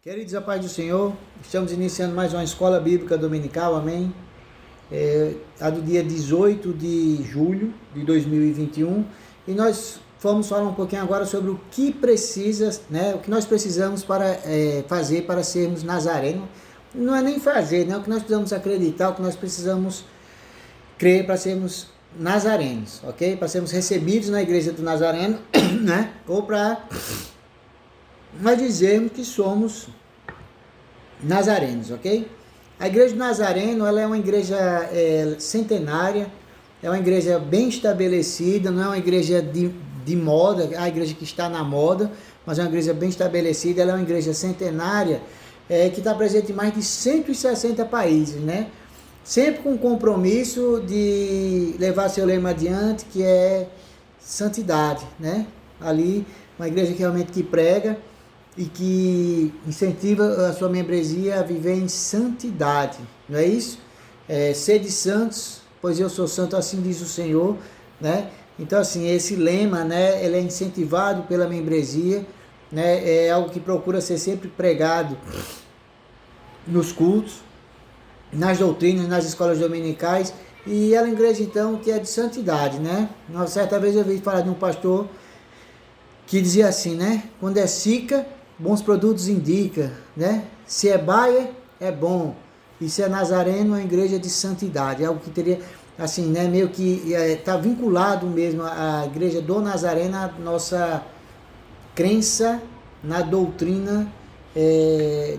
Queridos, a paz do Senhor, estamos iniciando mais uma escola bíblica dominical, amém? A do dia 18 de julho de 2021 e nós vamos falar um pouquinho agora sobre o que precisa, né? O que nós precisamos para fazer para sermos nazarenos. Não é nem fazer, né? O que nós precisamos acreditar, o que nós precisamos crer para sermos nazarenos, ok? Para sermos recebidos na igreja do Nazareno, né? Ou para nós dizermos que somos nazarenos, ok? A igreja do Nazareno, ela é uma igreja centenária, é uma igreja bem estabelecida, não é uma igreja de moda, a igreja que está na moda, mas é uma igreja bem estabelecida, ela é uma igreja centenária, que está presente em mais de 160 países, né? Sempre com o compromisso de levar seu lema adiante, que é santidade, né? Ali, uma igreja que realmente que prega e que incentiva a sua membresia a viver em santidade, não é isso? Sede santos, pois eu sou santo, assim diz o Senhor, né? Então, assim, esse lema, né, ele é incentivado pela membresia, né? É algo que procura ser sempre pregado nos cultos, nas doutrinas, nas escolas dominicais, e ela é uma igreja, então, que é de santidade, né? Uma certa vez eu ouvi falar de um pastor que dizia assim, né? Quando é sica, bons produtos indica, né? Se é baia, é bom. E se é nazareno, é uma igreja de santidade. É algo que teria, assim, né? Meio que está vinculado mesmo à igreja do Nazareno, à nossa crença na doutrina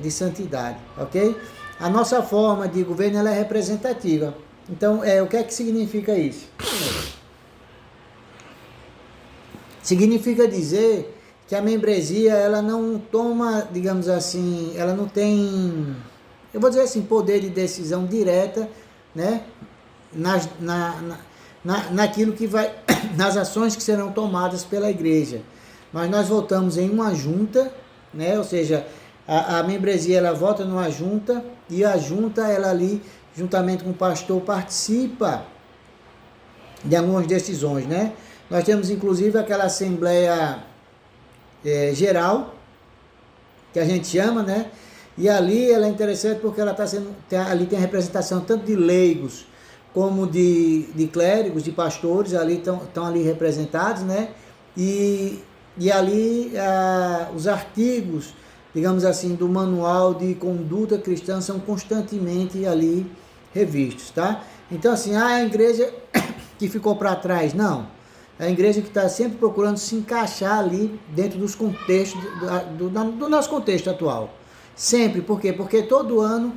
de santidade, ok? A nossa forma de governo, ela é representativa. Então, o que é que significa isso? Significa dizer que a membresia, ela não toma, digamos assim, ela não tem, eu vou dizer assim, poder de decisão direta, né, naquilo que vai, nas ações que serão tomadas pela igreja. Mas nós votamos em uma junta, né, ou seja, a membresia, ela vota numa junta, e a junta, ela ali, juntamente com o pastor, participa de algumas decisões, né. Nós temos, inclusive, aquela assembleia geral, que a gente chama, né? E ali ela é interessante porque ela ali tem a representação tanto de leigos como de clérigos, de pastores, ali estão ali representados, né? E ali os artigos, digamos assim, do manual de conduta cristã são constantemente ali revistos, tá? Então, assim, a igreja que ficou para trás, não. É a igreja que está sempre procurando se encaixar ali dentro dos contextos, do nosso contexto atual. Sempre, por quê? Porque todo ano,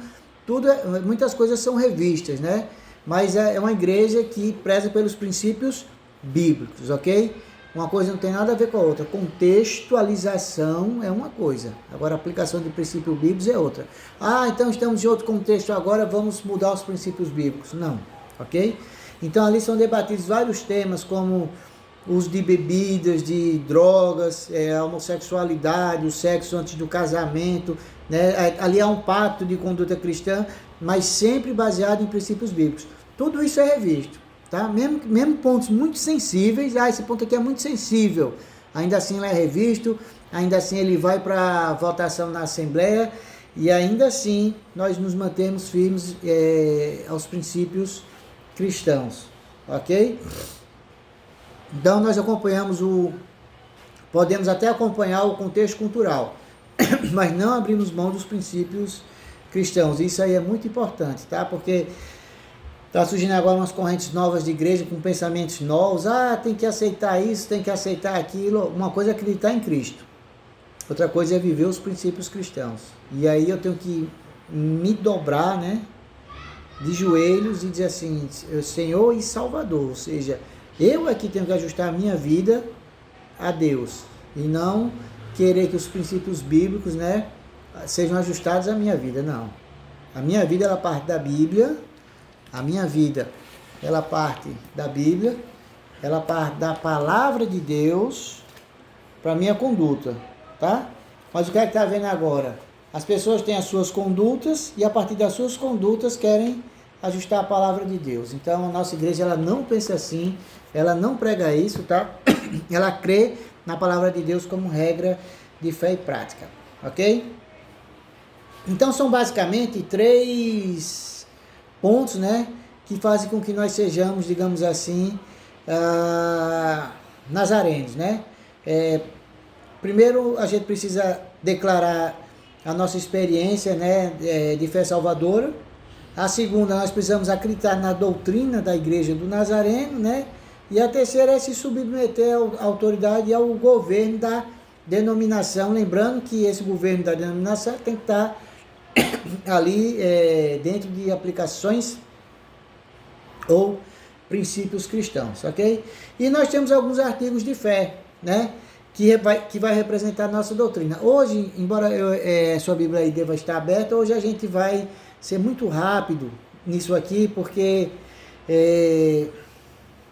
muitas coisas são revistas, né? Mas é uma igreja que preza pelos princípios bíblicos, ok? Uma coisa não tem nada a ver com a outra. Contextualização é uma coisa. Agora, a aplicação de princípios bíblicos é outra. Então estamos em outro contexto agora, vamos mudar os princípios bíblicos. Não, ok? Então, ali são debatidos vários temas, como uso de bebidas, de drogas, a homossexualidade, o sexo antes do casamento, né? Ali há um pacto de conduta cristã, mas sempre baseado em princípios bíblicos. Tudo isso é revisto, tá? Mesmo pontos muito sensíveis, esse ponto aqui é muito sensível, ainda assim ele é revisto, ainda assim ele vai para votação na Assembleia, e ainda assim nós nos mantemos firmes aos princípios cristãos, ok? Então nós podemos até acompanhar o contexto cultural, mas não abrimos mão dos princípios cristãos. Isso aí é muito importante, tá? Porque está surgindo agora umas correntes novas de igreja com pensamentos novos. Tem que aceitar isso, tem que aceitar aquilo. Uma coisa é acreditar em Cristo, outra coisa é viver os princípios cristãos. E aí eu tenho que me dobrar, né, de joelhos e dizer assim, Senhor e Salvador, ou seja, eu aqui tenho que ajustar a minha vida a Deus, e não querer que os princípios bíblicos, né, sejam ajustados à minha vida, não. A minha vida, ela parte da Bíblia, ela parte da palavra de Deus para a minha conduta, tá? Mas o que é que está vendo agora? As pessoas têm as suas condutas e a partir das suas condutas querem ajustar a palavra de Deus. Então, a nossa igreja, ela não pensa assim, ela não prega isso, tá? Ela crê na palavra de Deus como regra de fé e prática, ok? Então são basicamente 3 pontos, né, que fazem com que nós sejamos, digamos assim, nazarenos, né? Primeiro a gente precisa declarar a nossa experiência, né, de fé salvadora. A segunda, nós precisamos acreditar na doutrina da igreja do Nazareno, né? E a terceira é se submeter à autoridade e ao governo da denominação, lembrando que esse governo da denominação tem que estar ali dentro de aplicações ou princípios cristãos, ok? E nós temos alguns artigos de fé, né? Que vai representar a nossa doutrina. Hoje, embora sua Bíblia aí deva estar aberta, hoje a gente vai ser muito rápido nisso aqui, porque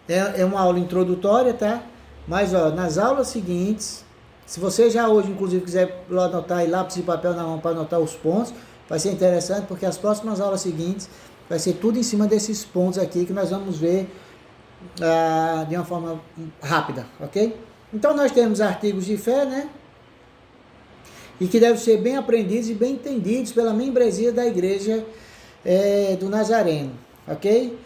é uma aula introdutória, tá? Mas, ó, nas aulas seguintes, se você já hoje, inclusive, quiser anotar aí lápis e papel na mão para anotar os pontos, vai ser interessante, porque as próximas aulas seguintes vai ser tudo em cima desses pontos aqui que nós vamos ver de uma forma rápida, ok? Então nós temos artigos de fé, né? E que devem ser bem aprendidos e bem entendidos pela membresia da igreja do Nazareno, ok?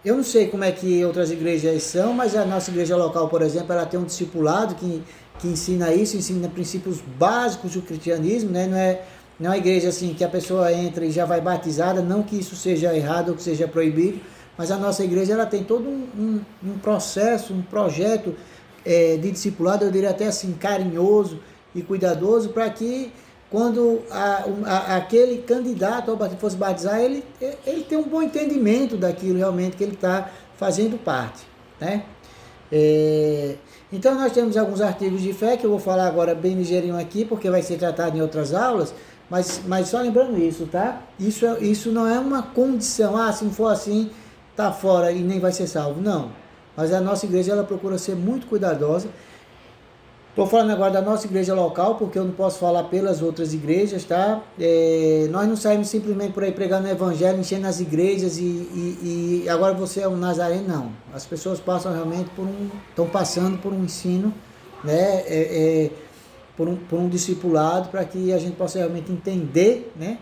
Eu não sei como é que outras igrejas são, mas a nossa igreja local, por exemplo, ela tem um discipulado que ensina isso, ensina princípios básicos do cristianismo, né? Não é uma igreja assim que a pessoa entra e já vai batizada, não que isso seja errado ou que seja proibido, mas a nossa igreja ela tem todo um processo, um projeto de discipulado, eu diria até assim, carinhoso e cuidadoso, para que quando aquele candidato ao batismo fosse batizar, ele tem um bom entendimento daquilo realmente que ele está fazendo parte, né? Então nós temos alguns artigos de fé que eu vou falar agora bem ligeirinho aqui, porque vai ser tratado em outras aulas, mas só lembrando isso, tá? Isso não é uma condição, se não for assim, tá fora e nem vai ser salvo, não. Mas a nossa igreja, ela procura ser muito cuidadosa. Estou falando agora da nossa igreja local, porque eu não posso falar pelas outras igrejas, tá? Nós não saímos simplesmente por aí pregando o evangelho, enchendo as igrejas e agora você é um nazareno, não. As pessoas passam realmente estão passando por um ensino, né? Por um discipulado, para que a gente possa realmente entender, né,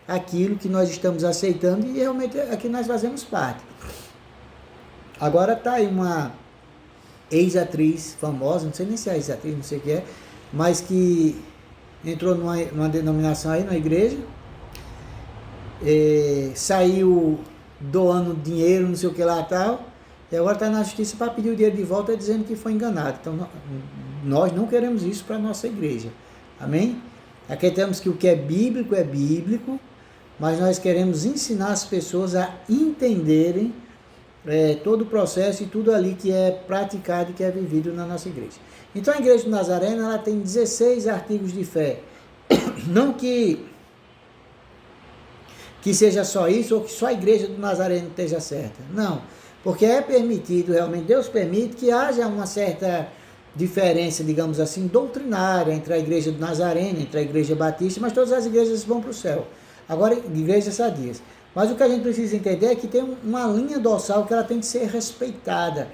aquilo que nós estamos aceitando e realmente aqui nós fazemos parte. Agora tá aí uma ex-atriz famosa, não sei nem se é ex-atriz, não sei o que é, mas que entrou numa denominação aí na igreja, saiu doando dinheiro, não sei o que lá e tal, e agora está na justiça para pedir o dinheiro de volta dizendo que foi enganado. Então nós não queremos isso para a nossa igreja, amém? Acreditamos que o que é bíblico, mas nós queremos ensinar as pessoas a entenderem todo o processo e tudo ali que é praticado e que é vivido na nossa igreja. Então a igreja do Nazareno, ela tem 16 artigos de fé. Não que seja só isso, ou que só a igreja do Nazareno esteja certa. Não, porque é permitido, realmente, Deus permite que haja uma certa diferença, digamos assim, doutrinária entre a igreja do Nazareno, entre a igreja batista, mas todas as igrejas vão para o céu. Agora, igrejas sadias. Mas o que a gente precisa entender é que tem uma linha dorsal que ela tem que ser respeitada.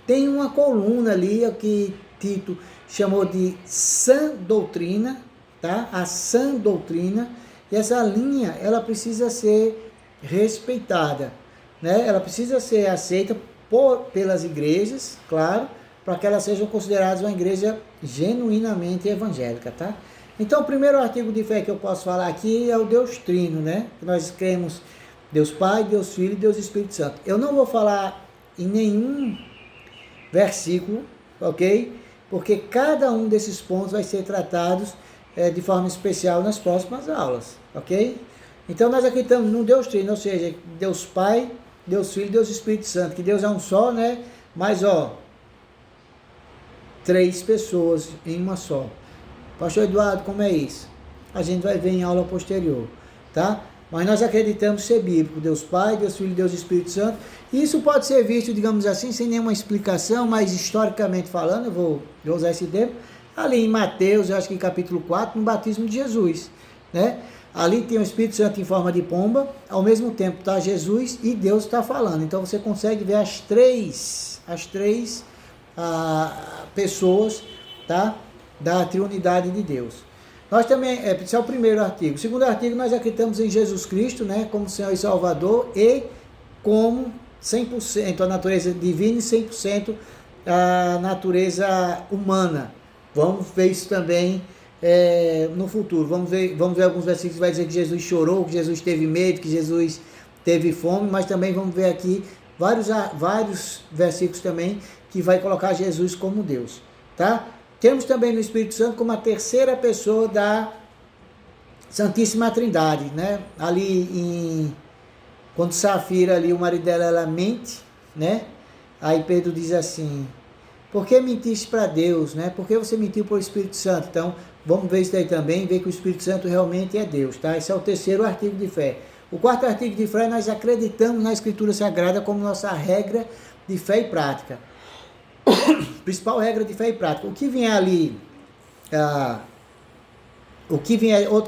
Tem uma coluna ali, que Tito chamou de sã doutrina, tá? A sã doutrina, e essa linha, ela precisa ser respeitada, né? Ela precisa ser aceita pelas igrejas, claro, para que elas sejam consideradas uma igreja genuinamente evangélica, tá? Então, o primeiro artigo de fé que eu posso falar aqui é o Deus Trino, né? Nós cremos Deus Pai, Deus Filho e Deus Espírito Santo. Eu não vou falar em nenhum versículo, ok? Porque cada um desses pontos vai ser tratados de forma especial nas próximas aulas, ok? Então nós acreditamos no Deus Trino, ou seja, Deus Pai, Deus Filho e Deus Espírito Santo, que Deus é um só, né? Mas, 3 pessoas em uma só. Pastor Eduardo, como é isso? A gente vai ver em aula posterior, tá? Mas nós acreditamos ser bíblico, Deus Pai, Deus Filho e Deus Espírito Santo. E isso pode ser visto, digamos assim, sem nenhuma explicação, mas historicamente falando, eu vou usar esse termo, ali em Mateus, eu acho que capítulo 4, no batismo de Jesus, né? Ali tem o Espírito Santo em forma de pomba, ao mesmo tempo está Jesus e Deus está falando. Então você consegue ver as três pessoas, tá? Da triunidade de Deus. Nós também, esse é o primeiro artigo. O segundo artigo, nós acreditamos em Jesus Cristo, né, como Senhor e Salvador e como 100% a natureza divina e 100% a natureza humana. Vamos ver isso também no futuro. Vamos ver alguns versículos que vai dizer que Jesus chorou, que Jesus teve medo, que Jesus teve fome, mas também vamos ver aqui vários versículos também que vai colocar Jesus como Deus, tá? Temos também no Espírito Santo como a terceira pessoa da Santíssima Trindade, né? Ali quando Safira ali, o marido dela, ela mente, né? Aí Pedro diz assim: por que mentiste para Deus, né? Por que você mentiu para o Espírito Santo? Então, vamos ver isso daí também, ver que o Espírito Santo realmente é Deus, tá? Esse é o terceiro artigo de fé. O quarto artigo de fé, nós acreditamos na Escritura Sagrada como nossa regra de fé e prática. Principal regra de fé e prática. O que vier ali,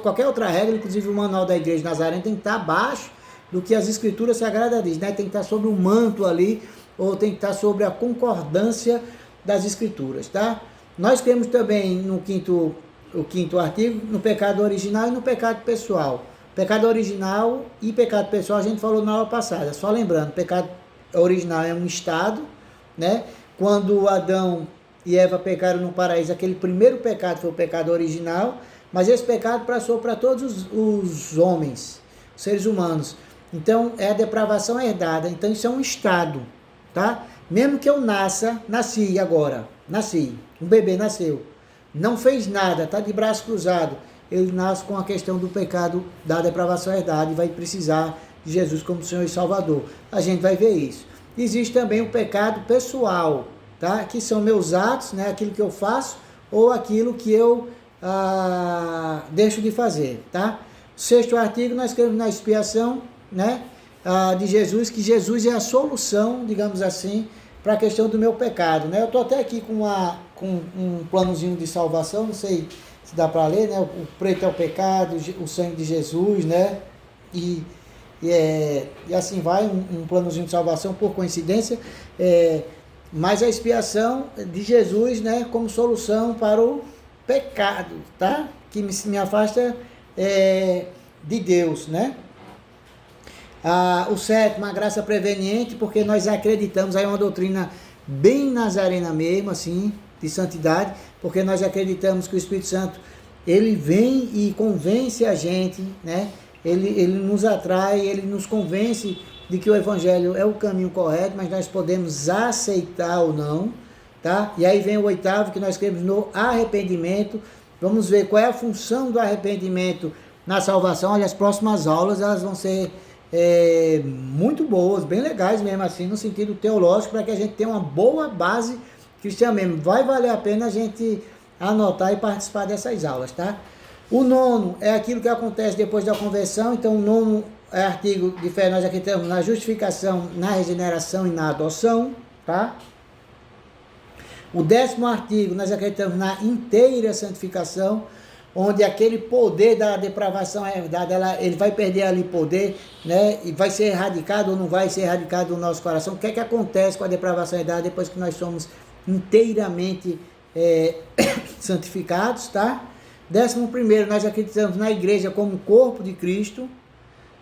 qualquer outra regra, inclusive o manual da Igreja Nazarena, tem que estar abaixo do que as Escrituras Sagradas dizem, né? Tem que estar sobre o manto ali, ou tem que estar sobre a concordância das Escrituras, tá? Nós cremos também no quinto artigo, no pecado original e no pecado pessoal. Pecado original e pecado pessoal a gente falou na aula passada. Só lembrando, pecado original é um estado, né? Quando Adão e Eva pecaram no paraíso, aquele primeiro pecado foi o pecado original, mas esse pecado passou para todos os homens, os seres humanos. Então, é a depravação herdada. Então, isso é um estado, tá? Mesmo que eu nasci agora, um bebê nasceu, não fez nada, tá de braço cruzado, ele nasce com a questão do pecado da depravação herdada e vai precisar de Jesus como Senhor e Salvador. A gente vai ver isso. Existe também o pecado pessoal, tá? Que são meus atos, né? Aquilo que eu faço ou aquilo que eu deixo de fazer, tá? Sexto artigo, nós cremos na expiação, né? De Jesus, que Jesus é a solução, digamos assim, para a questão do meu pecado, né? Eu estou até aqui com um planozinho de salvação, não sei se dá para ler, né? O preto é o pecado, o sangue de Jesus, né? E assim vai, um planozinho de salvação por coincidência, mas a expiação de Jesus, né? Como solução para o pecado, tá? Que me afasta de Deus, né? O sétimo, a graça preveniente, porque nós acreditamos, aí é uma doutrina bem nazarena mesmo, assim, de santidade, porque nós acreditamos que o Espírito Santo, ele vem e convence a gente, né? Ele nos atrai, ele nos convence de que o Evangelho é o caminho correto, mas nós podemos aceitar ou não, tá? E aí vem o oitavo, que nós cremos no arrependimento. Vamos ver qual é a função do arrependimento na salvação. Olha, as próximas aulas, elas vão ser muito boas, bem legais mesmo assim, no sentido teológico, para que a gente tenha uma boa base cristã mesmo. Vai valer a pena a gente anotar e participar dessas aulas, tá? O nono é aquilo que acontece depois da conversão. Então, o nono artigo de fé, nós acreditamos na justificação, na regeneração e na adoção, tá? O décimo artigo, nós acreditamos na inteira santificação, onde aquele poder da depravação herdada, ele vai perder ali poder, né? E vai ser erradicado ou não vai ser erradicado do nosso coração. O que é que acontece com a depravação herdada depois que nós somos inteiramente santificados, tá? 11º, nós acreditamos na igreja como corpo de Cristo.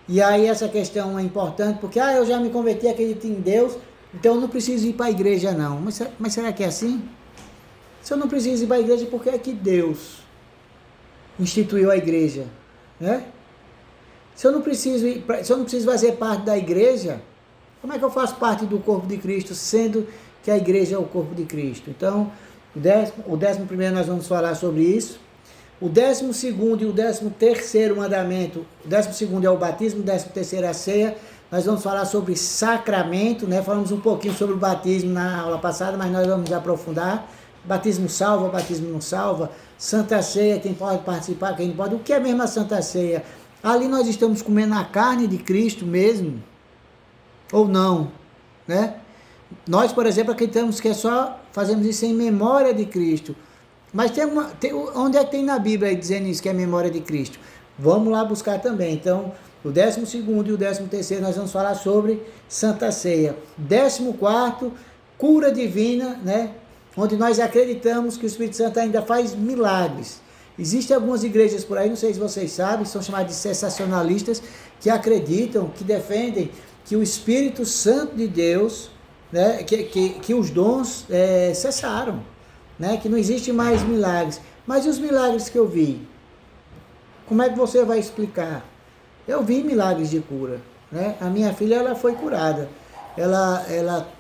E aí essa questão é importante, porque eu já me converti, acredito em Deus, então eu não preciso ir para a igreja não. Mas será que é assim? Se eu não preciso ir para a igreja, por que é que Deus instituiu a igreja, né? Se eu não preciso fazer parte da igreja, como é que eu faço parte do corpo de Cristo, sendo que a igreja é o corpo de Cristo? Então, o 11º nós vamos falar sobre isso. O 12º e o 13º mandamento, o 12º é o batismo, o 13º é a ceia. Nós vamos falar sobre sacramento, né? Falamos um pouquinho sobre o batismo na aula passada, mas nós vamos aprofundar. Batismo salva, batismo não salva. Santa Ceia, quem pode participar, quem não pode. O que é mesmo a Santa Ceia? Ali nós estamos comendo a carne de Cristo mesmo? Ou não? Né? Nós, por exemplo, acreditamos que fazemos isso em memória de Cristo. Mas onde é que tem na Bíblia aí dizendo isso, que é memória de Cristo? Vamos lá buscar também. Então, o 12º e o 13º nós vamos falar sobre Santa Ceia. 14º, cura divina, né? Onde nós acreditamos que o Espírito Santo ainda faz milagres. Existem algumas igrejas por aí, não sei se vocês sabem, são chamadas de sensacionalistas, que acreditam, que defendem que o Espírito Santo de Deus, né, que os dons cessaram, né, que não existe mais milagres. Mas e os milagres que eu vi? Como é que você vai explicar? Eu vi milagres de cura, né? A minha filha, ela foi curada.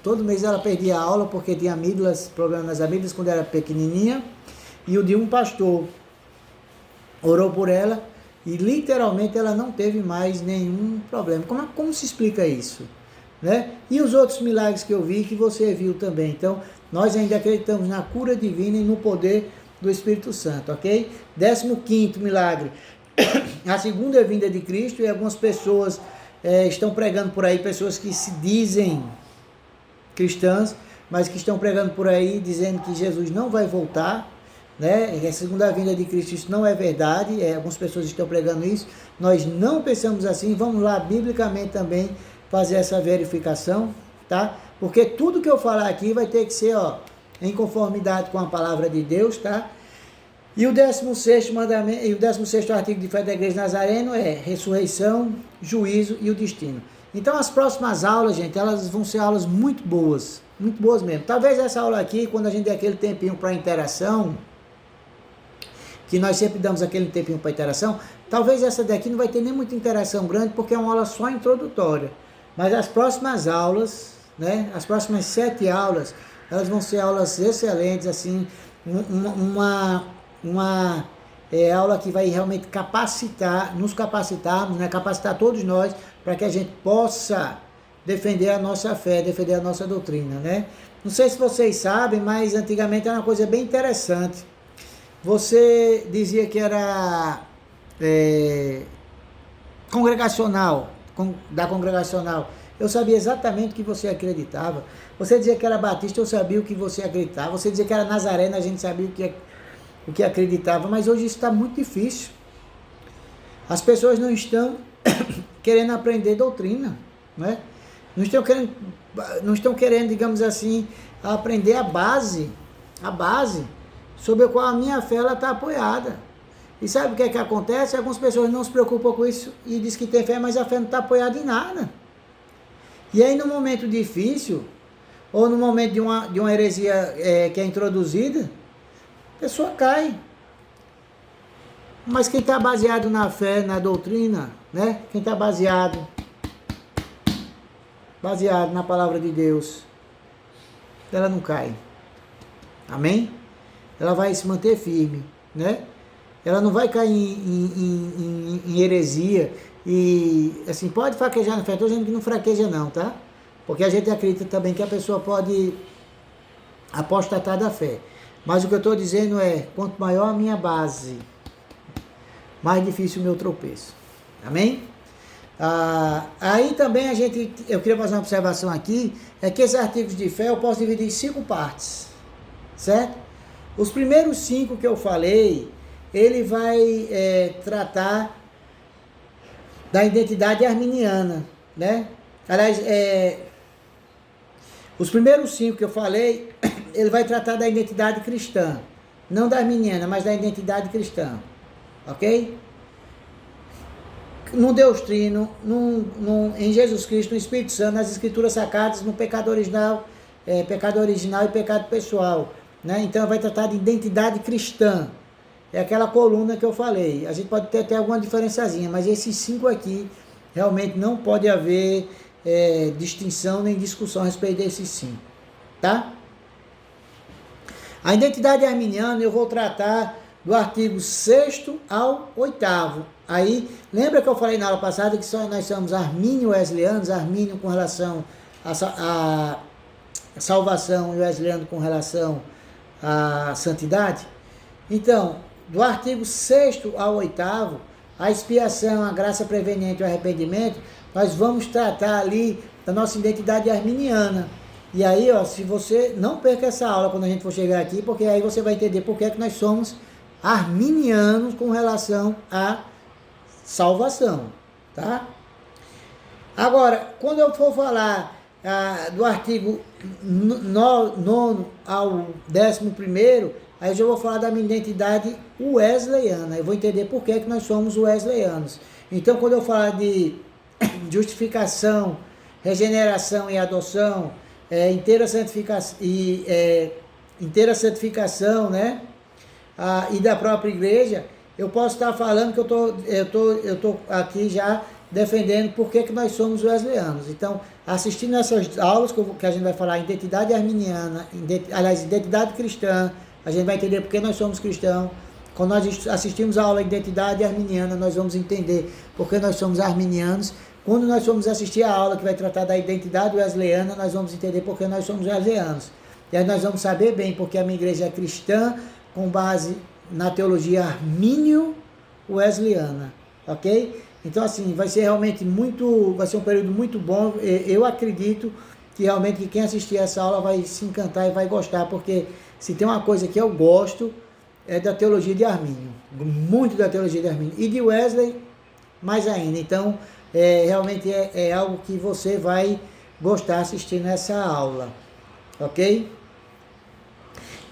Todo mês ela perdia aula porque tinha amígdalas, problema nas amígdalas quando era pequenininha. E o de um pastor orou por ela e literalmente ela não teve mais nenhum problema. Como se explica isso? Né? E os outros milagres que eu vi, que você viu também. Então, nós ainda acreditamos na cura divina e no poder do Espírito Santo, ok? 15º milagre, a segunda vinda de Cristo. E algumas pessoas estão pregando por aí, pessoas que se dizem cristãs, mas que estão pregando por aí dizendo que Jesus não vai voltar, né? A segunda vinda de Cristo, isso não é verdade. Algumas pessoas estão pregando isso. Nós não pensamos assim. Vamos lá, biblicamente também, fazer essa verificação, tá? Porque tudo que eu falar aqui vai ter que ser, em conformidade com a palavra de Deus, tá? E o 16º mandamento, e o 16º artigo de fé da Igreja Nazareno é ressurreição, juízo e o destino. Então, as próximas aulas, gente, elas vão ser aulas muito boas mesmo. Talvez essa aula aqui, quando a gente der aquele tempinho para interação, que nós sempre damos aquele tempinho para interação, talvez essa daqui não vai ter nem muita interação grande, porque é uma aula só introdutória. Mas as próximas aulas, né, as próximas 7 aulas, elas vão ser aulas excelentes, assim, uma aula que vai realmente nos capacitarmos, né, capacitar todos nós, para que a gente possa defender a nossa fé, defender a nossa doutrina, né? Não sei se vocês sabem, mas antigamente era uma coisa bem interessante. Você dizia que era congregacional, da congregacional. Eu sabia exatamente o que você acreditava. Você dizia que era batista, eu sabia o que você acreditava. Você dizia que era nazareno, a gente sabia o que acreditava. Mas hoje isso está muito difícil. As pessoas não estão querendo aprender doutrina, né? Não estão querendo, digamos assim, aprender a base sobre a qual a minha fé está apoiada. E sabe o que é que acontece? Algumas pessoas não se preocupam com isso e dizem que tem fé, mas a fé não está apoiada em nada. E aí, no momento difícil, ou no momento de uma heresia que é introduzida, a pessoa cai. Mas quem está baseado na fé, na doutrina, né? Quem está baseado na palavra de Deus, ela não cai. Amém? Ela vai se manter firme, né? Ela não vai cair em heresia. E, assim, pode fraquejar na fé. Estou dizendo que não fraqueja não, tá? Porque a gente acredita também que a pessoa pode apostatar da fé. Mas o que eu estou dizendo é, quanto maior a minha base, mais difícil o meu tropeço. Amém? Aí também eu queria fazer uma observação aqui, é que esses artigos de fé eu posso dividir em 5 partes, certo? Os primeiros 5 que eu falei, ele vai tratar da identidade arminiana, né? Aliás, os primeiros 5 que eu falei, ele vai tratar da identidade cristã, não da arminiana, mas da identidade cristã, ok? No Deus Trino, em Jesus Cristo, no Espírito Santo, nas Escrituras sagradas, no pecado original e pecado pessoal, né? Então vai tratar de identidade cristã. É aquela coluna que eu falei. A gente pode ter até alguma diferençazinha, mas esses 5 aqui, realmente não pode haver distinção nem discussão a respeito desses 5, tá? A identidade arminiana eu vou tratar do artigo 6º ao 8º. Aí, lembra que eu falei na aula passada que nós somos armínio-wesleyanos, armínio com relação à salvação e wesleyano com relação à santidade? Então, do artigo 6º ao 8º, a expiação, a graça preveniente e o arrependimento, nós vamos tratar ali da nossa identidade arminiana. E aí, se você não perca essa aula quando a gente for chegar aqui, porque aí você vai entender por que é que nós somos arminianos com relação à salvação, tá? Agora, quando eu for falar do artigo 9º ao 11º, Aí eu já vou falar da minha identidade wesleyana. Eu vou entender por que nós somos wesleyanos. Então, quando eu falar de justificação, regeneração e adoção, inteira santificação, né? E da própria igreja, eu posso estar falando que eu tô aqui já defendendo por que nós somos wesleyanos. Então, assistindo essas aulas que a gente vai falar identidade arminiana, identidade cristã, a gente vai entender por que nós somos cristãos. Quando nós assistimos a aula identidade arminiana, nós vamos entender por que nós somos arminianos. Quando nós formos assistir a aula que vai tratar da identidade wesleyana, nós vamos entender por que nós somos wesleyanos. E aí nós vamos saber bem porque a minha igreja é cristã com base na teologia armínio-wesleyana, ok? Então, assim, vai ser um período muito bom. Eu acredito que realmente quem assistir essa aula vai se encantar e vai gostar, porque se tem uma coisa que eu gosto, é da teologia de Armínio, muito da teologia de Armínio, e de Wesley mais ainda. Então, realmente é algo que você vai gostar assistindo essa aula, ok?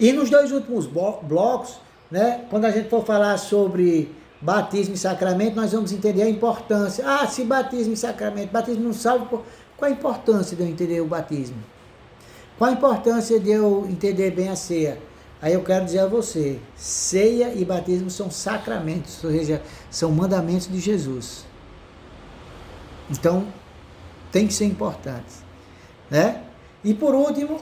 E nos dois últimos blocos, né, quando a gente for falar sobre batismo e sacramento, nós vamos entender a importância. Se batismo e sacramento, batismo não salva, qual a importância de eu entender o batismo? Qual a importância de eu entender bem a ceia? Aí eu quero dizer a você, ceia e batismo são sacramentos, ou seja, são mandamentos de Jesus. Então, tem que ser importantes, né? E por último,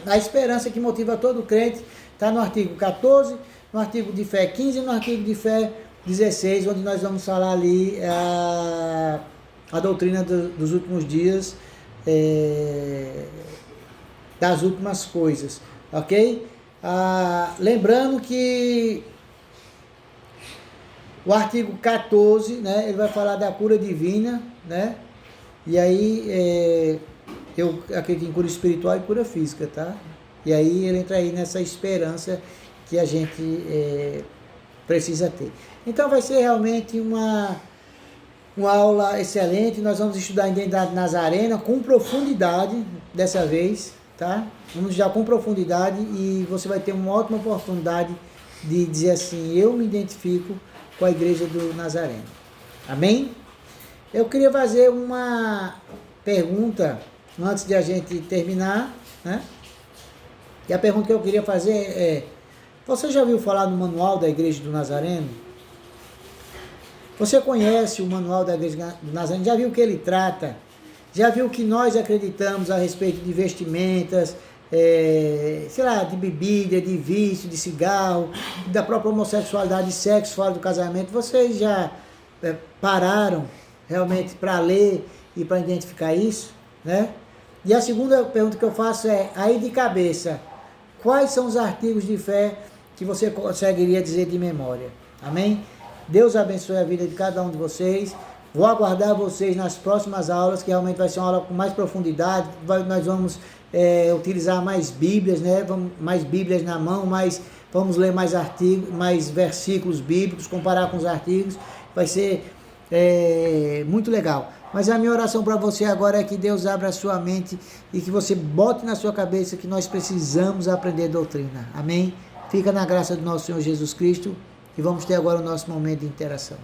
a esperança que motiva todo crente está no artigo 14, no artigo de fé 15 e no artigo de fé 16, onde nós vamos falar ali a doutrina dos últimos dias, das últimas coisas, ok? Lembrando que o artigo 14, né, ele vai falar da cura divina, né? E aí, eu acredito em cura espiritual e cura física, tá? E aí ele entra aí nessa esperança que a gente precisa ter. Então vai ser realmente uma aula excelente. Nós vamos estudar a identidade nazarena com profundidade dessa vez, tá? Vamos estudar com profundidade e você vai ter uma ótima oportunidade de dizer assim, eu me identifico com a igreja do Nazareno. Amém? Eu queria fazer uma pergunta antes de a gente terminar, né? E a pergunta que eu queria fazer é, você já ouviu falar do manual da igreja do Nazareno? Você conhece o manual da igreja do Nazareno? Já viu o que ele trata? Já viu o que nós acreditamos a respeito de vestimentas, de bebida, de vício, de cigarro, da própria homossexualidade, de sexo fora do casamento? Vocês já pararam realmente para ler e para identificar isso, né? E a segunda pergunta que eu faço é, aí de cabeça, quais são os artigos de fé que você conseguiria dizer de memória? Amém? Deus abençoe a vida de cada um de vocês. Vou aguardar vocês nas próximas aulas, que realmente vai ser uma aula com mais profundidade. Nós vamos utilizar mais Bíblias, né? Mais Bíblias na mão, vamos ler mais artigos, mais versículos bíblicos, comparar com os artigos. Vai ser muito legal. Mas a minha oração para você agora é que Deus abra a sua mente e que você bote na sua cabeça que nós precisamos aprender doutrina. Amém? Fica na graça do nosso Senhor Jesus Cristo e vamos ter agora o nosso momento de interação.